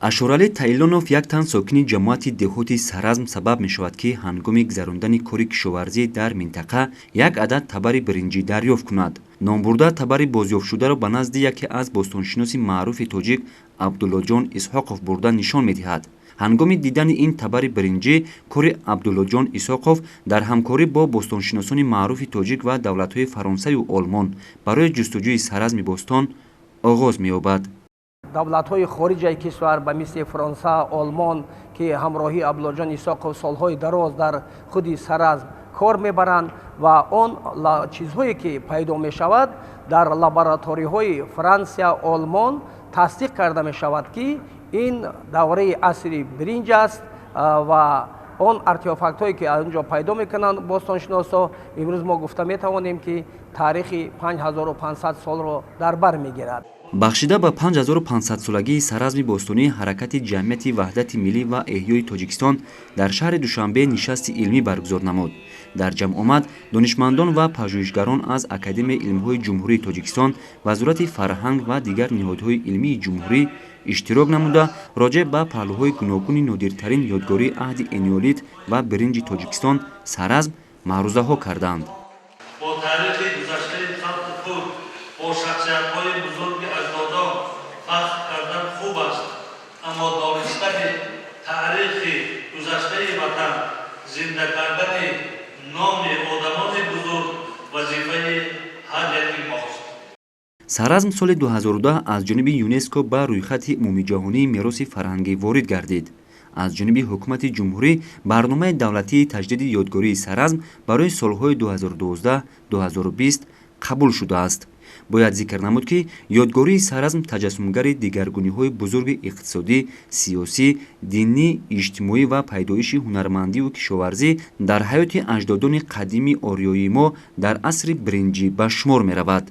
ашурали таилонов як тан сокини ҷамоати деҳоти Саразм сабаб мешавад ки ҳангоми гузарондани кори кишоварзӣ дар минтақа як адад табари биринҷӣ дарёфт кунад. Номбурда табари бозёфтшударо ба назди яке аз бостоншиноси маъруфи тоҷик Абдуллоҷон Исҳоқов бурда нишон медиҳад. ҳангоми дидани ин табари биринҷӣ кори Абдуллоҷон Исҳоқов дар ҳамкорӣ бо бостоншиносони маъруфи тоҷик ва давлатҳои Фаронсаю Олмон барои ҷустуҷӯи Саразми бостон оғоз меёбад. давлатҳои хориҷаи кишвар ба мисли Фаронса, Олмон ки ҳамроҳи Абдуллоҷон Исҳоқов солҳои дароз дар худи Саразм кор мебаранд ва он чизҳое ки пайдо мешавад дар лабораторияҳои Франсия, Олмон тасдиқ карда мешавад ки ин давраи асри биринҷ аст ва он артефактҳое ки аз онҷо пайдо мекунанд бостоншиносо имрӯз мо гуфта метавонем ки таърихи 5500 солро дар бар мегирад. бахшида ба 5500-солагии Саразми бостонӣ ҳаракати ҷамъияти ваҳдати миллӣ ва эҳёи Тоҷикистон дар шаҳри Душанбе нишасти илмӣ баргузор намуд. дар ҷамъ омад донишмандон ва пажӯҳишгарон аз Академияи илмҳои ҷумҳурии Тоҷикистон, Вазорати фарҳанг ва дигар ниҳодҳои илмии ҷумҳурӣ иштирок намуда роҷеъ ба паҳлӯҳои гуногуни нодиртарин ёдгории аҳди энеолит ва биринҷи Тоҷикистон Саразм маърузаҳо карданд. бо таърихи гузаштаи халқи худ бо шахсиятҳои бузурги аҷдодон фахр кардан хуб аст, аммо донистани таърихи гузаштаи ватан, зинда кардани номи одамони бузург вазифаи ҳар яки мост. Саразм соли 2010 аз ҷониби ЮНЕСКО ба рӯйхати умумиҷаҳонии мероси фарҳангӣ ворид гардид. аз ҷониби ҳукумати ҷумҳурӣ барномаи давлатии таҷдиди ёдгории Саразм барои солҳои 2012-2020 қабул шудааст. бояд зикр намуд ки ёдгории Саразм таҷассумгари дигаргуниҳои бузурги иқтисодӣ, сиёсӣ, динӣ, иҷтимоӣ ва пайдоиши ҳунармандиву кишоварзӣ дар ҳаёти аҷдодони қадими ориёии мо дар асри биринҷӣ ба шумор меравад.